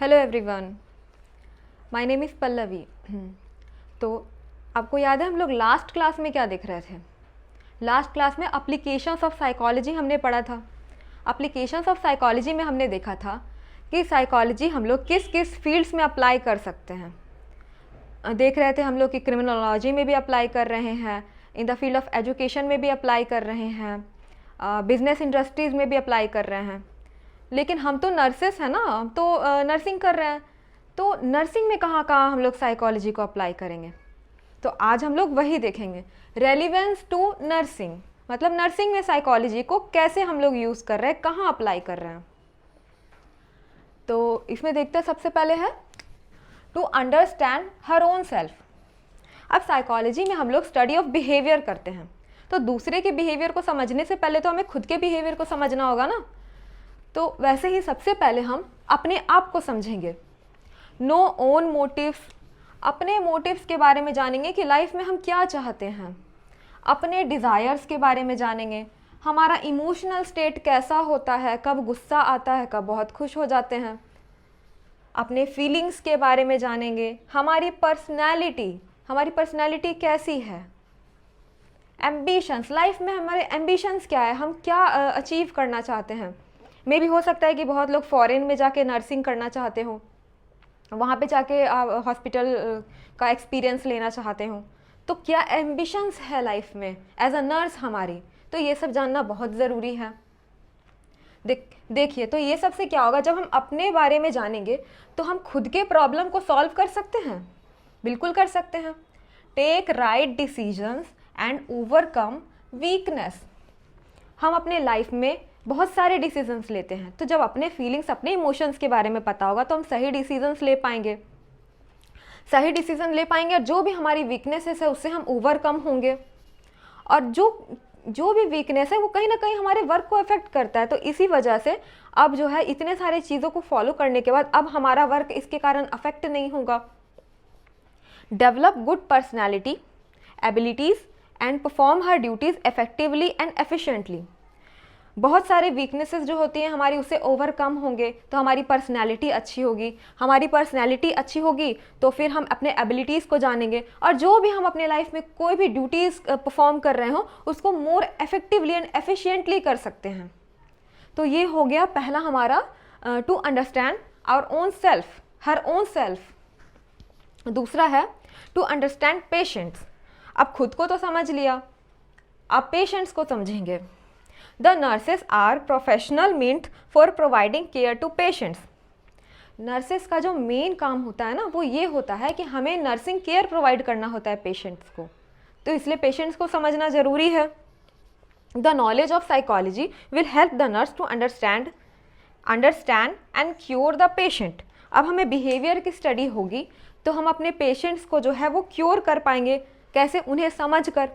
Hello everyone, my name is Pallavi. तो आपको याद है हम लोग लास्ट क्लास में क्या देख रहे थे? लास्ट क्लास में एप्लीकेशंस ऑफ साइकोलॉजी हमने पढ़ा था। एप्लीकेशंस ऑफ साइकोलॉजी में हमने देखा था कि साइकोलॉजी हम लोग किस किस फील्ड्स में अप्लाई कर सकते हैं। देख रहे थे हम लोग कि क्रिमिनोलॉजी में भी अप्लाई कर रहे हैं, इन द फील्ड ऑफ एजुकेशन में भी अप्लाई कर रहे हैं, बिजनेस इंडस्ट्रीज़ में भी अप्लाई कर रहे हैं। लेकिन हम तो नर्सेस हैं ना, हम तो नर्सिंग कर रहे हैं, तो नर्सिंग में कहाँ कहाँ हम लोग साइकोलॉजी को अप्लाई करेंगे? तो आज हम लोग वही देखेंगे, रेलिवेंस टू नर्सिंग, मतलब नर्सिंग में साइकोलॉजी को कैसे हम लोग यूज़ कर रहे हैं, कहाँ अप्लाई कर रहे हैं। तो इसमें देखते हैं, सबसे पहले है to understand her own self. अब साइकोलॉजी में हम लोग स्टडी ऑफ बिहेवियर करते हैं, तो दूसरे के बिहेवियर को समझने से पहले तो हमें खुद के बिहेवियर को समझना होगा ना। तो वैसे ही सबसे पहले हम अपने आप को समझेंगे, नो ओन मोटिव्स, अपने मोटिव्स के बारे में जानेंगे कि लाइफ में हम क्या चाहते हैं, अपने डिज़ायर्स के बारे में जानेंगे, हमारा इमोशनल स्टेट कैसा होता है, कब गुस्सा आता है, कब बहुत खुश हो जाते हैं, अपने फीलिंग्स के बारे में जानेंगे, हमारी पर्सनैलिटी कैसी है, एम्बिशंस, लाइफ में हमारे एम्बिशंस क्या है, हम क्या अचीव करना चाहते हैं। मे भी हो सकता है कि बहुत लोग फॉरेन में जाके नर्सिंग करना चाहते हो, वहाँ पे जाके हॉस्पिटल का एक्सपीरियंस लेना चाहते हो, तो क्या एम्बिशंस है लाइफ में एज अ नर्स हमारी, तो ये सब जानना बहुत ज़रूरी है। देखिए, तो ये सब से क्या होगा, जब हम अपने बारे में जानेंगे तो हम खुद के प्रॉब्लम को सॉल्व कर सकते हैं, बिल्कुल कर सकते हैं। Take right decisions and overcome weakness. हम अपने लाइफ में बहुत सारे डिसीजंस लेते हैं, तो जब अपने फीलिंग्स, अपने इमोशंस के बारे में पता होगा तो हम सही डिसीजंस ले पाएंगे, सही डिसीजन ले पाएंगे, और जो भी हमारी वीकनेसेस है उससे हम ओवरकम होंगे। और जो भी वीकनेस है वो कहीं ना कहीं हमारे वर्क को अफेक्ट करता है, तो इसी वजह से अब जो है इतने सारे चीज़ों को फॉलो करने के बाद अब हमारा वर्क इसके कारण अफेक्ट नहीं होगा। Develop good personality abilities and perform her duties effectively and efficiently. बहुत सारे वीकनेसेस जो होती हैं हमारी, उससे ओवरकम होंगे तो हमारी पर्सनैलिटी अच्छी होगी, हमारी पर्सनैलिटी अच्छी होगी तो फिर हम अपने एबिलिटीज़ को जानेंगे, और जो भी हम अपने लाइफ में कोई भी ड्यूटीज़ परफॉर्म कर रहे हो उसको मोर इफेक्टिवली एंड एफिशिएंटली कर सकते हैं। तो ये हो गया पहला हमारा, to understand our own self, her own self. दूसरा है टू अंडरस्टैंड पेशेंट्स। अब खुद को तो समझ लिया, आप पेशेंट्स को समझेंगे। The nurses are professional meant for providing care to patients. Nurses का जो मेन काम होता है ना, वो ये होता है कि हमें नर्सिंग केयर प्रोवाइड करना होता है पेशेंट्स को, तो इसलिए पेशेंट्स को समझना ज़रूरी है। The knowledge of psychology will help the nurse to understand and cure the patient. अब हमें बिहेवियर की स्टडी होगी तो हम अपने पेशेंट्स को जो है वो क्योर कर पाएंगे, कैसे, उन्हें समझ कर।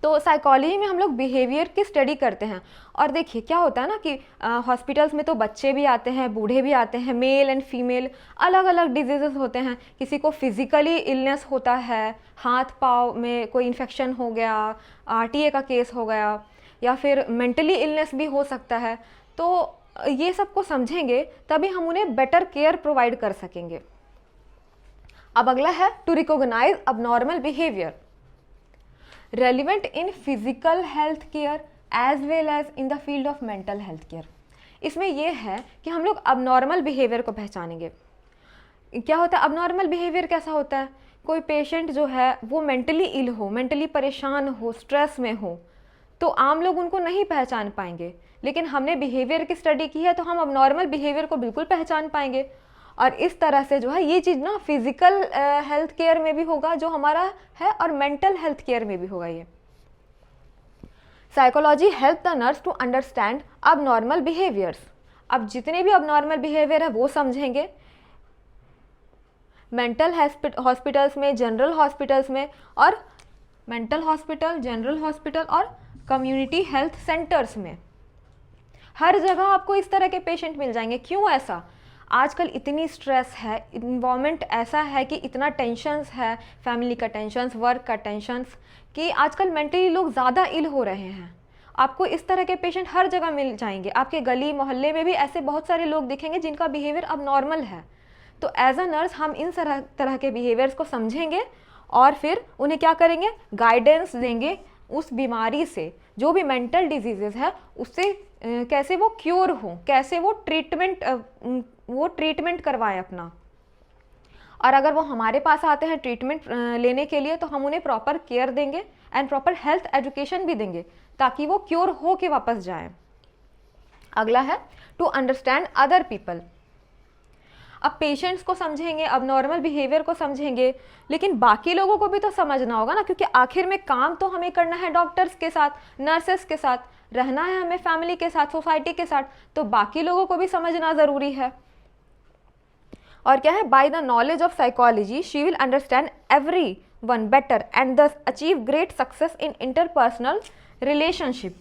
तो साइकोलॉजी में हम लोग बिहेवियर की स्टडी करते हैं। और देखिए क्या होता है ना कि हॉस्पिटल्स में तो बच्चे भी आते हैं, बूढ़े भी आते हैं, मेल एंड फीमेल, अलग अलग डिजीज़ेस होते हैं। किसी को फिज़िकली इलनेस होता है, हाथ पाँव में कोई इन्फेक्शन हो गया, आरटीए का केस हो गया, या फिर मेंटली इलनेस भी हो सकता है। तो ये सब को समझेंगे तभी हम उन्हें बेटर केयर प्रोवाइड कर सकेंगे। अब अगला है to recognise abnormal behaviour, relevant in physical health care as well as in the field of mental health care. इसमें यह है कि हम लोग अबनॉर्मल बिहेवियर को पहचानेंगे। क्या होता है अबनॉर्मल बिहेवियर, कैसा होता है? कोई पेशेंट जो है वो मेंटली इल हो, मेंटली परेशान हो, स्ट्रेस में हो, तो आम लोग उनको नहीं पहचान पाएंगे, लेकिन हमने बिहेवियर की स्टडी की है तो हम अबनॉर्मल बिहेवियर को बिल्कुल पहचान पाएंगे। और इस तरह से जो है ये चीज़ ना फिजिकल हेल्थ केयर में भी होगा जो हमारा है, और मेंटल हेल्थ केयर में भी होगा। ये psychology help the nurse to understand abnormal behaviours. अब जितने भी अब नॉर्मल बिहेवियर है वो समझेंगे मेंटल हॉस्पिटल्स में, जनरल हॉस्पिटल्स में, और मेंटल हॉस्पिटल, जनरल हॉस्पिटल और कम्युनिटी हेल्थ सेंटर्स में। हर जगह आपको इस तरह के पेशेंट मिल जाएंगे। क्यों ऐसा? आजकल इतनी स्ट्रेस है, इन्वायरमेंट ऐसा है कि इतना टेंशन्स है, फैमिली का टेंशन्स, वर्क का टेंशन्स, कि आजकल मेंटली लोग ज़्यादा इल हो रहे हैं। आपको इस तरह के पेशेंट हर जगह मिल जाएंगे, आपके गली मोहल्ले में भी ऐसे बहुत सारे लोग दिखेंगे जिनका बिहेवियर अब नॉर्मल है। तो एज अ नर्स हम इन तरह के बिहेवियर्स को समझेंगे और फिर उन्हें क्या करेंगे, गाइडेंस देंगे उस बीमारी से, जो भी मेंटल डिजीजेस है उससे कैसे वो क्योर हो, कैसे वो ट्रीटमेंट करवाएं अपना। और अगर वो हमारे पास आते हैं ट्रीटमेंट लेने के लिए तो हम उन्हें प्रॉपर केयर देंगे एंड प्रॉपर हेल्थ एजुकेशन भी देंगे ताकि वो क्योर हो के वापस जाएं। अगला है टू अंडरस्टैंड अदर पीपल। अब पेशेंट्स को समझेंगे, अब नॉर्मल बिहेवियर को समझेंगे, लेकिन बाकी लोगों को भी तो समझना होगा ना, क्योंकि आखिर में काम तो हमें करना है डॉक्टर्स के साथ, नर्सेस के साथ, रहना है हमें फैमिली के साथ, सोसाइटी के साथ, तो बाकी लोगों को भी समझना ज़रूरी है। और क्या है, by the knowledge of psychology she will understand everyone better and thus achieve great success in interpersonal relationship.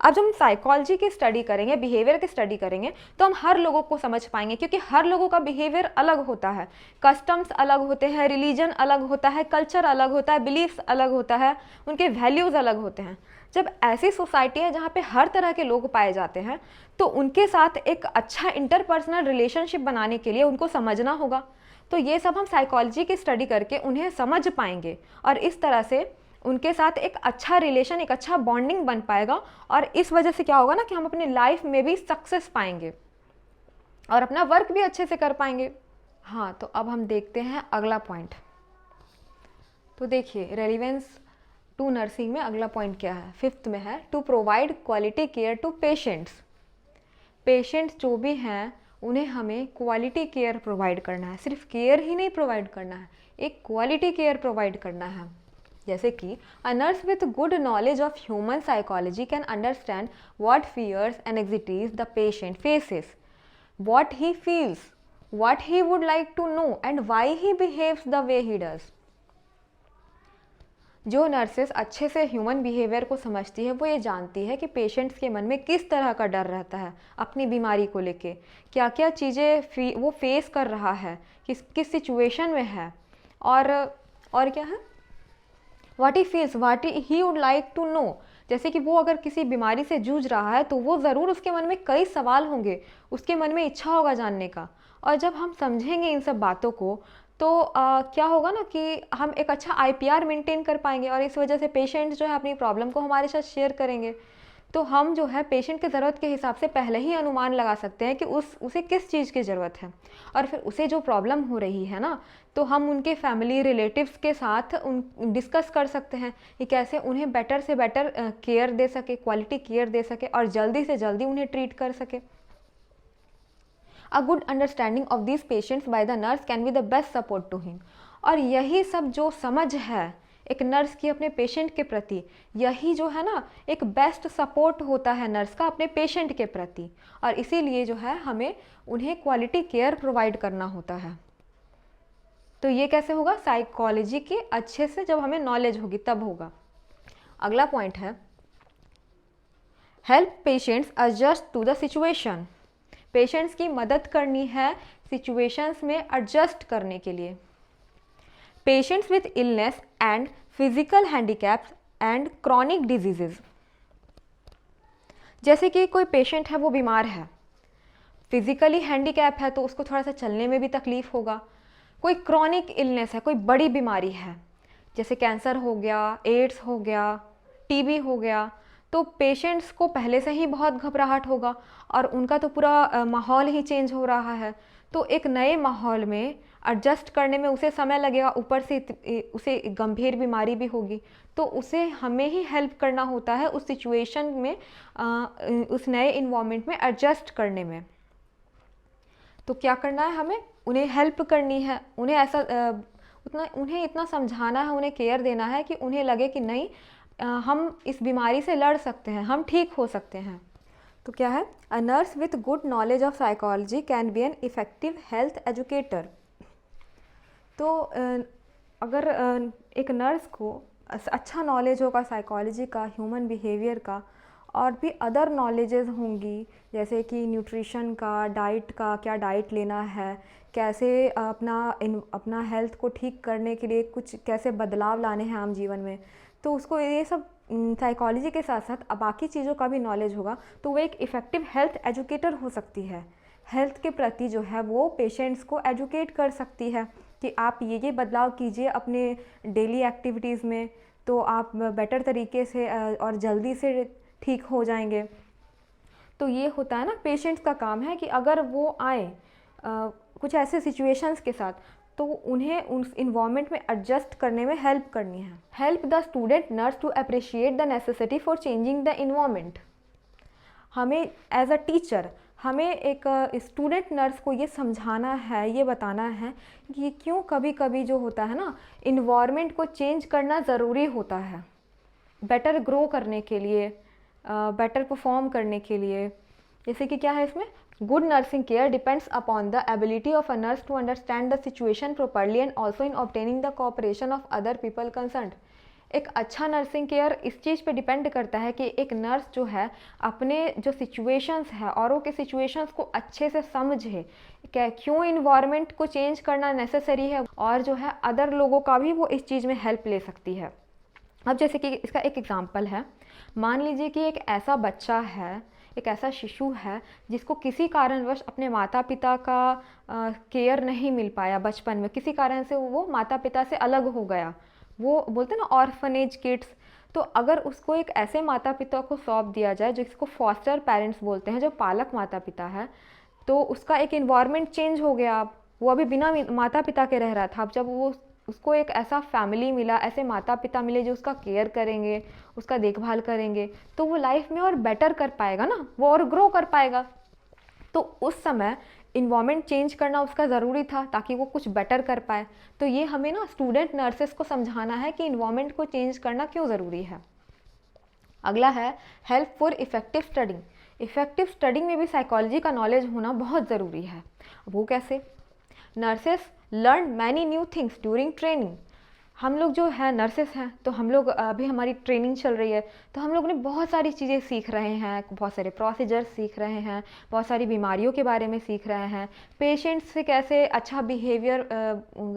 अब जब हम साइकोलॉजी की स्टडी करेंगे, बिहेवियर की स्टडी करेंगे, तो हम हर लोगों को समझ पाएंगे, क्योंकि हर लोगों का बिहेवियर अलग होता है, कस्टम्स अलग होते हैं, रिलीजन अलग होता है, कल्चर अलग होता है, बिलीफ्स अलग होता है, उनके वैल्यूज़ अलग होते हैं। जब ऐसी सोसाइटी है जहाँ पे हर तरह के लोग पाए जाते हैं, तो उनके साथ एक अच्छा इंटरपर्सनल रिलेशनशिप बनाने के लिए उनको समझना होगा। तो ये सब हम साइकोलॉजी की स्टडी करके उन्हें समझ पाएंगे और इस तरह से उनके साथ एक अच्छा रिलेशन, एक अच्छा बॉन्डिंग बन पाएगा, और इस वजह से क्या होगा ना कि हम अपनी लाइफ में भी सक्सेस पाएंगे और अपना वर्क भी अच्छे से कर पाएंगे। हाँ, तो अब हम देखते हैं अगला पॉइंट। तो देखिए, रेलिवेंस टू नर्सिंग में अगला पॉइंट क्या है, 5th में है to provide quality care to patients. Patients जो भी हैं उन्हें हमें क्वालिटी केयर प्रोवाइड करना है, सिर्फ केयर ही नहीं प्रोवाइड करना है, एक क्वालिटी केयर प्रोवाइड करना है। जैसे कि a nurse with good knowledge of human psychology can understand what fears and anxieties the patient faces, what he feels, what he would like to know and why he behaves the way he does. जो nurses अच्छे से human behaviour को समझती है वो ये जानती है कि पेशेंट्स के मन में किस तरह का डर रहता है अपनी बीमारी को लेके, क्या क्या चीज़ें वो फेस कर रहा है, किस सिचुएशन में है, और क्या है, what he feels, what he would like to know. जैसे कि वो अगर किसी बीमारी से जूझ रहा है तो वो ज़रूर उसके मन में कई सवाल होंगे, उसके मन में इच्छा होगा जानने का। और जब हम समझेंगे इन सब बातों को तो क्या होगा ना कि हम एक अच्छा IPR मेंटेन कर पाएंगे, और इस वजह से पेशेंट्स जो है अपनी प्रॉब्लम को हमारे साथ शेयर करेंगे। तो हम जो है पेशेंट की ज़रूरत के हिसाब से पहले ही अनुमान लगा सकते हैं कि उसे किस चीज़ की ज़रूरत है, और फिर उसे जो प्रॉब्लम हो रही है ना, तो हम उनके फैमिली रिलेटिव्स के साथ डिस्कस कर सकते हैं कि कैसे उन्हें बेटर से बेटर केयर दे सके, क्वालिटी केयर दे सके, और जल्दी से जल्दी उन्हें ट्रीट कर सके। A good understanding of these patients by the nurse can be the best support to him। और यही सब जो समझ है एक नर्स की अपने पेशेंट के प्रति, यही जो है ना एक बेस्ट सपोर्ट होता है नर्स का अपने पेशेंट के प्रति, और इसीलिए जो है हमें उन्हें क्वालिटी केयर प्रोवाइड करना होता है। तो ये कैसे होगा, साइकोलॉजी के अच्छे से जब हमें नॉलेज होगी तब होगा। अगला पॉइंट है help patients adjust to the situation. Patients की मदद करनी है सिचुएशंस में एडजस्ट करने के लिए। Patients with illness and physical handicaps and chronic diseases. जैसे कि कोई पेशेंट है वो बीमार है, फिजिकली हैंडीकैप है तो उसको थोड़ा सा चलने में भी तकलीफ होगा। कोई क्रॉनिक इलनेस है, कोई बड़ी बीमारी है, जैसे कैंसर हो गया, एड्स हो गया, TB हो गया, तो पेशेंट्स को पहले से ही बहुत घबराहट होगा और उनका तो पूरा माहौल ही चेंज हो रहा है। तो एक नए माहौल में एडजस्ट करने में उसे समय लगेगा, ऊपर से उसे गंभीर बीमारी भी होगी, तो उसे हमें ही हेल्प करना होता है उस सिचुएशन में, उस नए इन्वायरमेंट में एडजस्ट करने में। तो क्या करना है, हमें उन्हें हेल्प करनी है, उन्हें इतना समझाना है, उन्हें केयर देना है कि उन्हें लगे कि नहीं, हम इस बीमारी से लड़ सकते हैं, हम ठीक हो सकते हैं। तो क्या है, अ nurse with good knowledge of psychology can be an effective health educator. तो अगर एक नर्स को अच्छा नॉलेज होगा साइकोलॉजी का, ह्यूमन बिहेवियर का, और भी अदर नॉलेजेस होंगी जैसे कि न्यूट्रिशन का, डाइट का, क्या डाइट लेना है, कैसे अपना हेल्थ को ठीक करने के लिए कुछ कैसे बदलाव लाने हैं आम जीवन में, तो उसको ये सब साइकोलॉजी के साथ साथ अब बाकी चीज़ों का भी नॉलेज होगा तो वो एक इफ़ेक्टिव हेल्थ एजुकेटर हो सकती है। हेल्थ के प्रति जो है वो पेशेंट्स को एजुकेट कर सकती है कि आप ये बदलाव कीजिए अपने डेली एक्टिविटीज़ में, तो आप बेटर तरीके से और जल्दी से ठीक हो जाएंगे। तो ये होता है ना, पेशेंट्स का काम है कि अगर वो आए कुछ ऐसे सिचुएशंस के साथ, तो उन्हें उस इन्वायरमेंट में एडजस्ट करने में हेल्प करनी है। Help the student nurse to appreciate the necessity for changing the environment. हमें एज अ टीचर हमें एक स्टूडेंट नर्स को ये समझाना है, ये बताना है कि क्यों कभी कभी जो होता है ना, इन्वायरमेंट को चेंज करना ज़रूरी होता है बेटर ग्रो करने के लिए, बेटर परफॉर्म करने के लिए। जैसे कि क्या है इसमें, good nursing care depends upon the ability of a nurse to understand the situation properly and also in obtaining the cooperation of other people concerned. एक अच्छा नर्सिंग केयर इस चीज़ पे डिपेंड करता है कि एक नर्स जो है अपने जो सिचुएशंस है औरों के सिचुएशंस को अच्छे से समझे, क्या क्यों इन्वायरमेंट को चेंज करना नेसेसरी है, और जो है अदर लोगों का भी वो इस चीज़ में हेल्प ले सकती है। अब जैसे कि इसका एक एग्जांपल है, मान लीजिए कि एक ऐसा बच्चा है, एक ऐसा शिशु है जिसको किसी कारणवश अपने माता पिता का केयर नहीं मिल पाया बचपन में, किसी कारण से वो माता पिता से अलग हो गया, वो बोलते हैं ना ऑर्फनेज किड्स। तो अगर उसको एक ऐसे माता पिता को सौंप दिया जाए जिसको फॉस्टर पेरेंट्स बोलते हैं, जो पालक माता पिता है, तो उसका एक इन्वायरमेंट चेंज हो गया। अब वो अभी बिना माता पिता के रह रहा था, अब जब वो उसको एक ऐसा फैमिली मिला, ऐसे माता पिता मिले जो उसका केयर करेंगे, उसका देखभाल करेंगे, तो वो लाइफ में और बेटर कर पाएगा ना, वो और ग्रो कर पाएगा। तो उस समय इन्वायरमेंट चेंज करना उसका ज़रूरी था ताकि वो कुछ बेटर कर पाए। तो ये हमें ना स्टूडेंट नर्सेस को समझाना है कि इन्वायरमेंट को चेंज करना क्यों ज़रूरी है। अगला है help for effective studying. Effective studying में भी साइकोलॉजी का नॉलेज होना बहुत ज़रूरी है। वो कैसे? Nurses learn many new things during training. हम लोग जो है नर्सेस हैं, तो हम लोग अभी हमारी ट्रेनिंग चल रही है, तो हम लोग ने बहुत सारी चीज़ें सीख रहे हैं, बहुत सारे प्रोसीजर्स सीख रहे हैं, बहुत सारी बीमारियों के बारे में सीख रहे हैं, पेशेंट्स से कैसे अच्छा बिहेवियर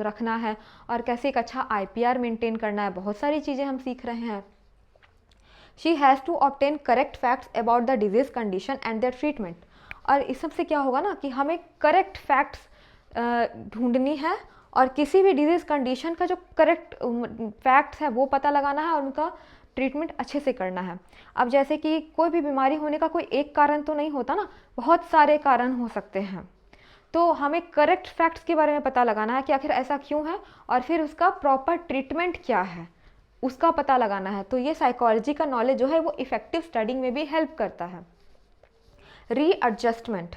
रखना है और कैसे एक अच्छा IPR मेंटेन करना है, बहुत सारी चीज़ें हम सीख रहे हैं। She has to obtain correct facts about the disease condition and their treatment. और इस सब से क्या होगा ना कि हमें करेक्ट फैक्ट्स ढूंढनी है और किसी भी डिजीज़ कंडीशन का जो करेक्ट फैक्ट्स है वो पता लगाना है और उनका ट्रीटमेंट अच्छे से करना है। अब जैसे कि कोई भी बीमारी होने का कोई एक कारण तो नहीं होता ना, बहुत सारे कारण हो सकते हैं, तो हमें करेक्ट फैक्ट्स के बारे में पता लगाना है कि आखिर ऐसा क्यों है और फिर उसका प्रॉपर ट्रीटमेंट क्या है उसका पता लगाना है। तो ये साइकोलॉजी का नॉलेज जो है वो इफ़ेक्टिव स्टडिंग में भी हेल्प करता है। रीएडजस्टमेंट।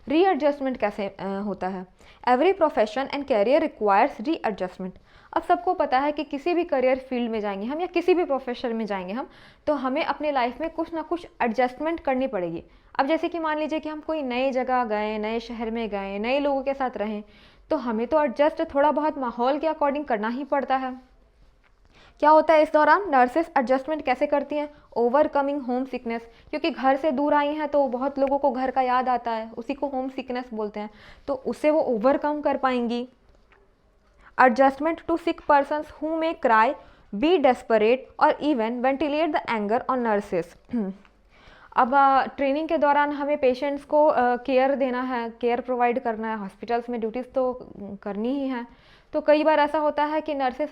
रीएडजस्टमेंट कैसे होता है? Every profession and career requires readjustment. अब सबको पता है कि किसी भी करियर फील्ड में जाएंगे हम या किसी भी प्रोफेशन में जाएंगे हम, तो हमें अपने लाइफ में कुछ ना कुछ एडजस्टमेंट करनी पड़ेगी। अब जैसे कि मान लीजिए कि हम कोई नई जगह गए, नए शहर में गए, नए लोगों के साथ रहें, तो हमें तो एडजस्ट थोड़ा बहुत माहौल के अकॉर्डिंग करना ही पड़ता है। क्या होता है इस दौरान? नर्सेस एडजस्टमेंट कैसे करती हैं? ओवरकमिंग होम सिकनेस, क्योंकि घर से दूर आई हैं तो बहुत लोगों को घर का याद आता है, उसी को होम सिकनेस बोलते हैं, तो उससे वो ओवरकम कर पाएंगी। Adjustment to sick persons who may cry, be desperate और even ventilate the anger on nurses. अब ट्रेनिंग के दौरान हमें पेशेंट्स को केयर देना है, केयर प्रोवाइड करना है, हॉस्पिटल्स में ड्यूटीज़ तो करनी ही है। तो कई बार ऐसा होता है कि नर्सेस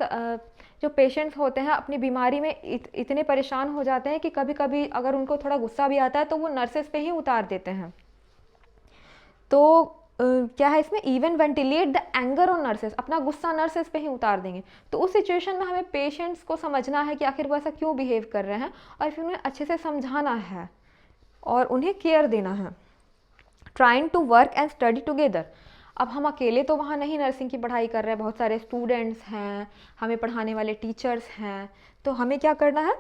जो पेशेंट्स होते हैं अपनी बीमारी में इतने परेशान हो जाते हैं कि कभी कभी अगर उनको थोड़ा गुस्सा भी आता है तो वो नर्सेस पे ही उतार देते हैं। तो क्या है इसमें? Even ventilate the anger on nurses, अपना गुस्सा नर्सेस पे ही उतार देंगे। तो उस सिचुएशन में हमें पेशेंट्स को समझना है कि आखिर वो ऐसा क्यों बिहेव कर रहे हैं और फिर उन्हें अच्छे से समझाना है और उन्हें केयर देना है। Trying to work and study together. अब हम अकेले तो वहाँ नहीं नर्सिंग की पढ़ाई कर रहे हैं, बहुत सारे स्टूडेंट्स हैं, हमें पढ़ाने वाले टीचर्स हैं, तो हमें क्या करना है?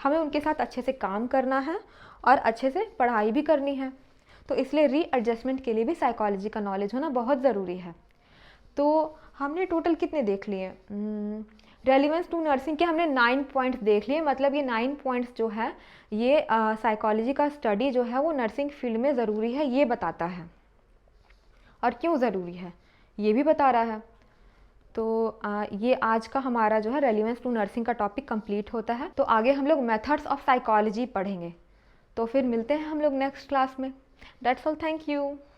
हमें उनके साथ अच्छे से काम करना है और अच्छे से पढ़ाई भी करनी है। तो इसलिए रीएडजस्टमेंट के लिए भी साइकोलॉजी का नॉलेज होना बहुत ज़रूरी है। तो हमने टोटल कितने देख लिए? रेलिवेंस टू नर्सिंग के हमने 9 पॉइंट्स देख लिए। मतलब ये 9 पॉइंट्स जो है ये साइकोलॉजी का स्टडी जो है वो नर्सिंग फील्ड में ज़रूरी है, ये बताता है, और क्यों ज़रूरी है ये भी बता रहा है। तो ये आज का हमारा जो है रेलिवेंस टू नर्सिंग का टॉपिक कंप्लीट होता है। तो आगे हम लोग मेथड्स ऑफ साइकोलॉजी पढ़ेंगे। तो फिर मिलते हैं हम लोग नेक्स्ट क्लास में। That's all, thank you.